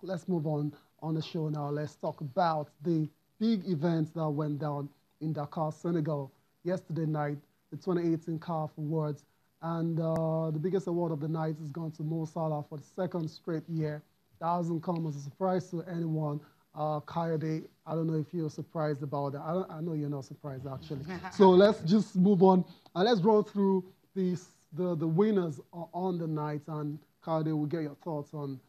let's move on the show now. Let's talk about the big events that went down in Dakar, Senegal yesterday night, the 2018 CAF Awards. And the biggest award of the night is gone to Mo Salah for the second straight year. That hasn't come as a surprise to anyone. Kayode, I don't know if you're surprised about that. I know you're not surprised, actually. So let's just move on. And let's run through the winners on the night. And Kayode, we'll get your thoughts on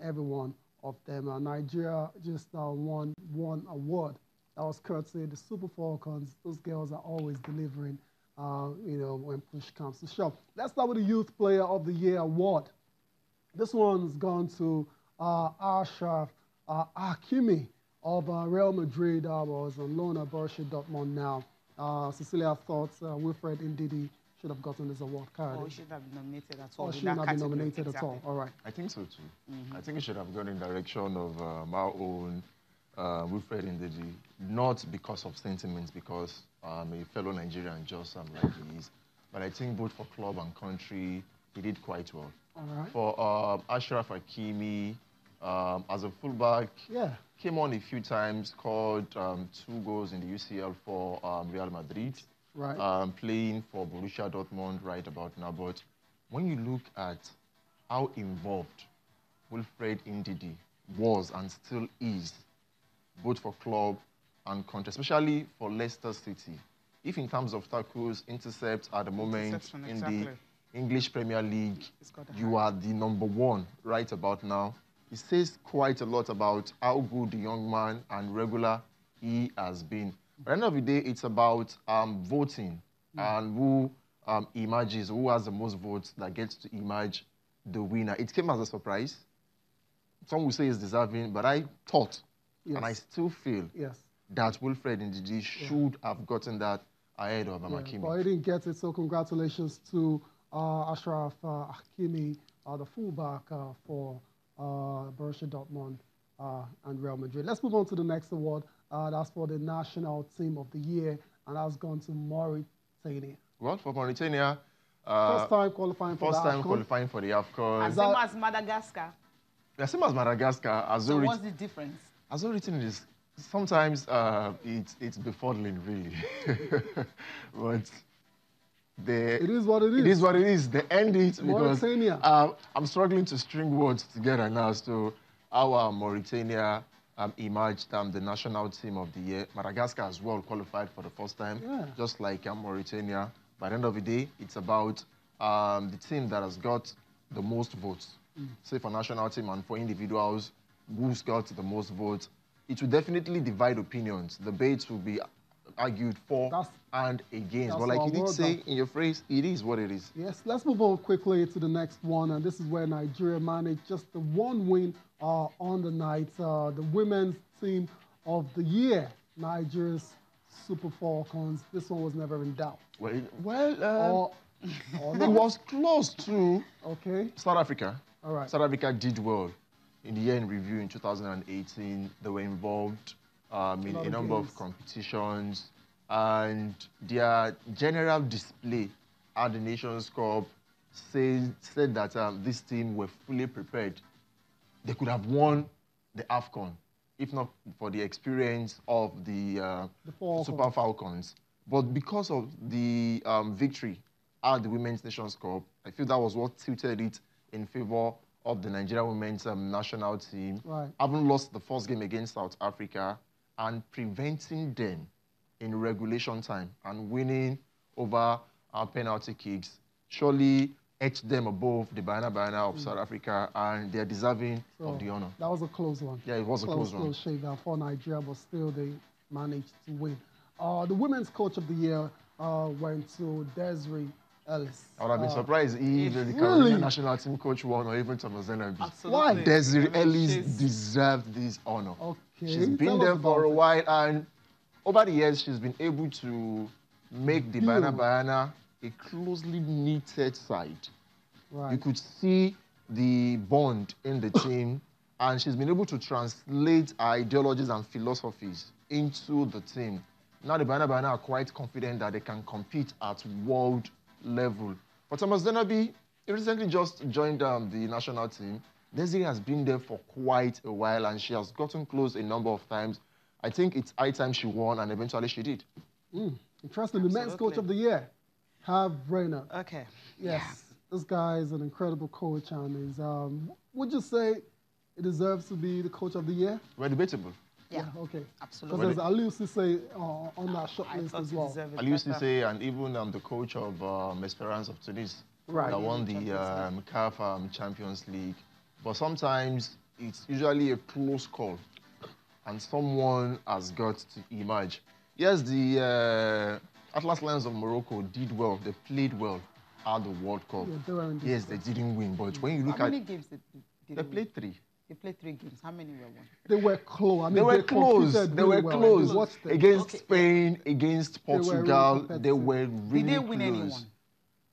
every one of them. Nigeria just won one award. That was courtesy of the Super Falcons. Those girls are always delivering, you know, when push comes to shove. Let's start with the Youth Player of the Year award. This one's gone to Ashraf Hakimi of Real Madrid. Was on loan at Borussia Dortmund now. Cecilia thought Wilfred Ndidi should have gotten this award card. Or should have been nominated at all. Or should not be nominated at all. All right. I think so too. I think it should have gone in direction of our own Wilfred Ndidi, not because of sentiments, because a fellow Nigerian just like he is. But I think both for club and country, he did quite well. All right. For Ashraf Hakimi, as a fullback, came on a few times, scored 2 goals in the UCL for Real Madrid. Right. Playing for Borussia Dortmund right about now. But when you look at how involved Wilfred Ndidi was and still is, both for club and country, especially for Leicester City, if in terms of tackles, intercepts at the moment in the English Premier League, you are the #1 right about now. It says quite a lot about how good the young man and regular he has been. At the end of the day, it's about voting and who emerges, who has the most votes that gets to emerge the winner. It came as a surprise. Some will say it's deserving, but I thought, and I still feel, that Wilfred Ndidi should have gotten that ahead of Hakimi. But he didn't get it, so congratulations to Ashraf Hakimi, the fullback for Borussia Dortmund and Real Madrid. Let's move on to the next award. That's for the National Team of the Year, and that's gone to Mauritania. Well, for Mauritania, first time qualifying for the AFCON. Same as Madagascar. Yeah, same as Madagascar. So what's the difference? As written is sometimes it's befuddling, really. But it is what it is. It is what it is. They end it because Mauritania. I'm struggling to string words together now. So our Mauritania emerged the National Team of the Year. Madagascar as well qualified for the first time, just like Mauritania. By the end of the day, it's about the team that has got the most votes. Say for national team and for individuals, who's got the most votes. It will definitely divide opinions. Debates will be argued for and against. But like you did say in your phrase, it is what it is. Yes, let's move on quickly to the next one. And this is where Nigeria managed just the 1 win on the night. The Women's Team of the Year, Nigeria's Super Falcons. This one was never in doubt. Well, it was close to South Africa. All right. South Africa did well. In the year in review in 2018, they were involved in a number of competitions, and their general display at the Nations Cup said that this team were fully prepared. They could have won the AFCON, if not for the experience of the Super Falcons. But because of the victory at the Women's Nations Cup, I feel that was what tilted it in favor of the Nigerian women's national team, having lost the first game against South Africa and preventing them in regulation time and winning over our penalty kicks, surely etched them above the Bana of South Africa, and they're deserving of the honor. That was a close one. Yeah, it was a close one. Close shave for Nigeria, but still they managed to win. The Women's Coach of the Year went to Desiree Ellis. I would have been surprised if the Caribbean national team coach won, or even Thomas Zenabi. Why? Desiree Ellis deserved this honor. She's been there for a while, and over the years, she's been able to make the Bana a closely knitted side. You could see the bond in the team, and she's been able to translate her ideologies and philosophies into the team. Now the Bana are quite confident that they can compete at world level. But Thomas Zenabi, he recently just joined the national team, Desiree has been there for quite a while, and she has gotten close a number of times. I think it's high time she won, and eventually she did. Interesting. The men's coach of the year, Herb Brenner. Okay. Yes, this guy is an incredible coach, and is. Would you say he deserves to be the coach of the year? We're debatable. Yeah, okay. absolutely. Because there's Aliou Cisse on that short list as well. Aliou Cisse, and even the coach of Esperance of Tunis, that won the CAF Champions League. But sometimes it's usually a close call, and someone has got to emerge. Yes, the Atlas Lions of Morocco did well. They played well at the World Cup. Yeah, they didn't win. But when you look How many games did they played 3. They played 3 games. How many were won? They were close. I mean, they were close. They were close. Against Spain, against Portugal, they were really Did they close. win anyone?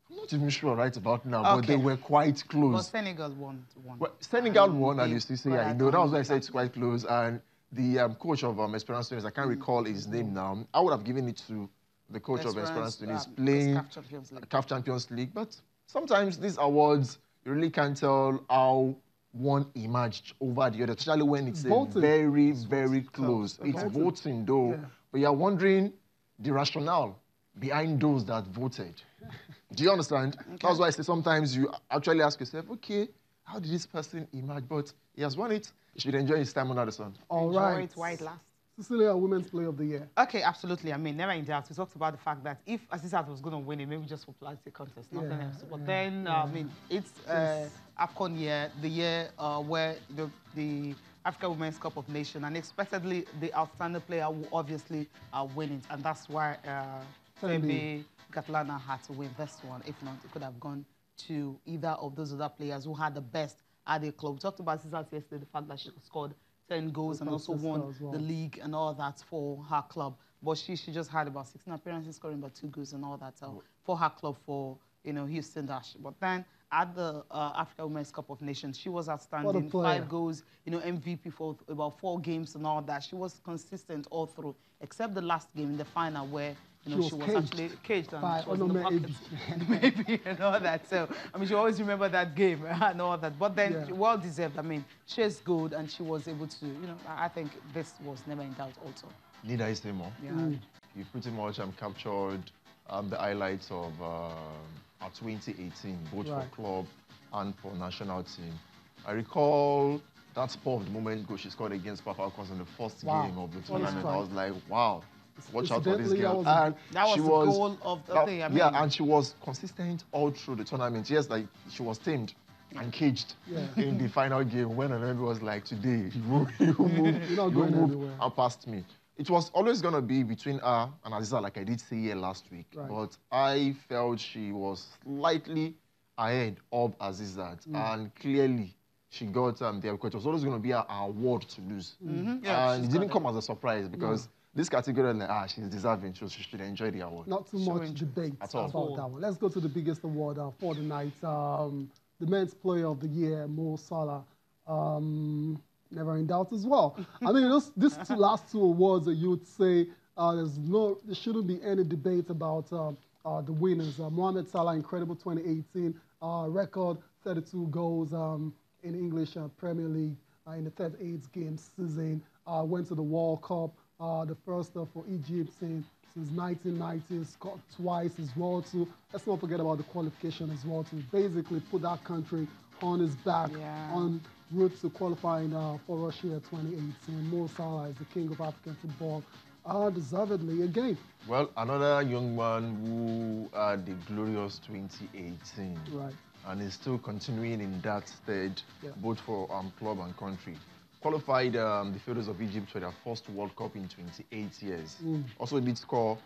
I'm not even sure right about now, but they were quite close. But Senegal won. Well, Senegal won, and you still say, I know. That was why I said it's quite close. And the coach of Esperance Tunis, I can't recall his name now. I would have given it to the coach of Esperance Tunis playing CAF Champions League. But sometimes these awards, you really can't tell how one emerged over the other, especially when it's very, very close. It's voting, though. But you're wondering the rationale behind those that voted. Do you understand? That's why I say sometimes you actually ask yourself, okay, how did this person emerge? But he has won it. He should enjoy his time under the sun. All right. Enjoy it while it lasts. Cecilia, Women's Player of the Year. Okay, absolutely. I mean, never in doubt. We talked about the fact that if Azizat was going to win it, maybe just for popularity contest, nothing else. But then, I mean, it's AFCON year, the year where the Africa Women's Cup of Nations, and expectedly the outstanding player will obviously win it. And that's why Femi Gatlana had to win this one. If not, it could have gone to either of those other players who had the best at the club. We talked about Azizat yesterday, the fact that she scored 10 goals and also won the league and all that for her club. But she just had about 16 appearances, scoring about 2 goals and all that for her club, for Houston Dash. But then at the Africa Women's Cup of Nations, she was outstanding. 5 goals, MVP for about 4 games and all that. She was consistent all through, except the last game in the final where she was actually caged and she was in the pocket, maybe, and all that. So, I mean, she always remember that game and all that. But then, well deserved. I mean, she's good, and she was able to, I think this was never in doubt also. Need I say more? Yeah. You pretty much captured the highlights of our 2018, both for club and for national team. I recall that spur of the moment goal she scored against Papa Alcons in the first game of the tournament. I was like, wow. Watch out for this girl. And that was the goal of the thing. I mean. Yeah, and she was consistent all through the tournament. Yes, like she was tamed and caged in the final game when Anemi was like, today, you move and passed me. It was always going to be between her and Aziza, like I did say here last week. But I felt she was slightly ahead of Azizat. And clearly, she got there because it was always going to be her award to lose. And it didn't come as a surprise because this category, she's deserving, so she should enjoy the award. Not too much debate about that one. Let's go to the biggest award for the night. The Men's Player of the Year, Mo Salah. Never in doubt as well. I mean, these last 2 awards that you would say there shouldn't be any debate about the winners. Mohamed Salah, incredible 2018 record, 32 goals in English Premier League in the 38 game season. Went to the World Cup. The first for Egypt since 1990, scored twice as well too. Let's not forget about the qualification as well to basically put that country on his back on route to qualifying for Russia 2018. Mo Salah is the king of African football, deservedly again. Well, another young man who had the glorious 2018. Right. And is still continuing in that stage, both for club and country. Qualified the Pharaohs of Egypt for their first World Cup in 28 years. Also did score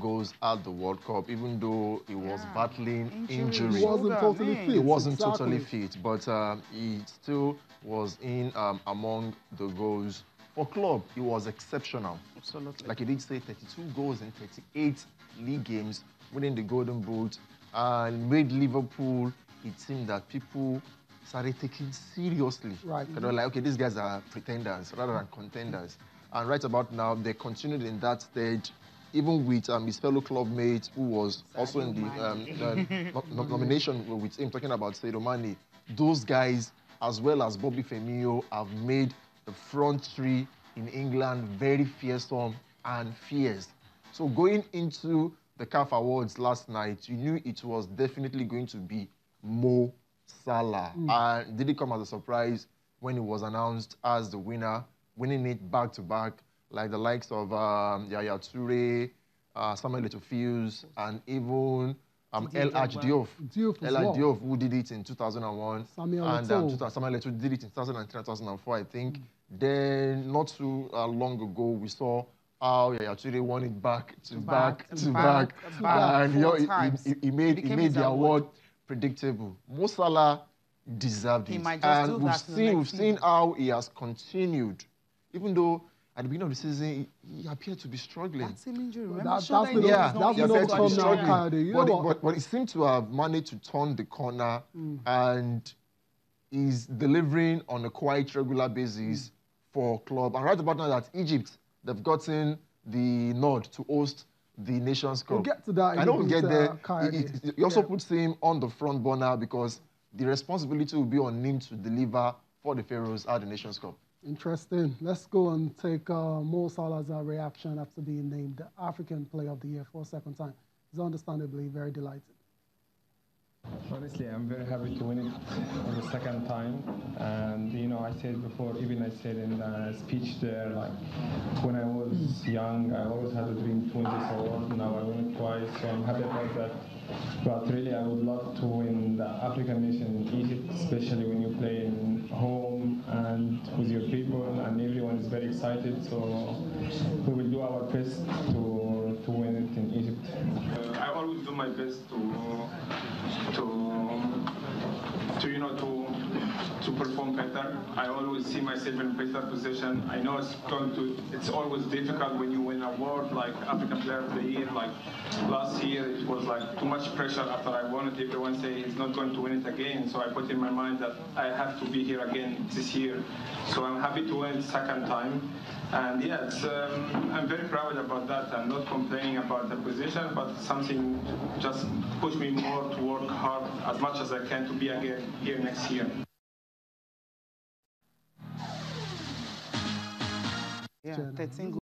goals at the World Cup, even though he was battling injury. He wasn't totally fit. He wasn't totally fit, but he still was in among the goals. For club, he was exceptional. Absolutely. Like he did say, 32 goals in 38 league games, winning the Golden Boot, and made Liverpool, it seemed that people started taking seriously. Right. They were like, okay, these guys are pretenders rather than contenders. And right about now, they continued in that stage, even with his fellow club mate, who was also in the nomination with him, talking about Sadio Mane. Those guys as well as Bobby Firmino have made the front three in England very fearsome and fierce. So going into the CAF Awards last night, you knew it was definitely going to be Mo Salah. And did it come as a surprise when it was announced as the winner, winning it back-to-back, like the likes of Yaya Toure, Samuel Eto'o, and even El Hadji Diouf, who did it in 2001. Samuel Eto'o did it in 2003, 2004, I think. Then, not too long ago, we saw how Yaya Toure won it back to back. And he made the award predictable. Mo Salah deserved it. And we've seen how he has continued, even though at the beginning of the season, he appeared to be struggling. That's him injury. Remember? That's but he seemed to have managed to turn the corner and is delivering on a quite regular basis for club. And right about now that Egypt, they've gotten the nod to host the Nations Cup. We'll get to that. I know we'll get there. He also puts him on the front burner because the responsibility will be on him to deliver for the Pharaohs at the Nations Cup. Interesting. Let's go and take Mo Salah's reaction after being named the African Player of the Year for a second time. He's understandably very delighted. Honestly, I'm very happy to win it for the second time. And, you know, I said before, even I said in the speech there, like, when I was young, I always had a dream to win this award. Now I won it twice, so I'm happy about that. But really, I would love to win the African nation in Egypt, especially when you play in home and with your people, and everyone is very excited. So we will do our best to win it in Egypt. I always do my best to perform better. I always see myself in better position. I know it's always difficult when you win an award like African Player of the Year. Like last year, it was like too much pressure after I won it. Everyone say he's not going to win it again. So I put in my mind that I have to be here again this year. So I'm happy to win it second time. And yeah, I'm very proud about that. I'm not complaining about the position, but something just pushed me more to work hard as much as I can to be again here next year. Yeah, 13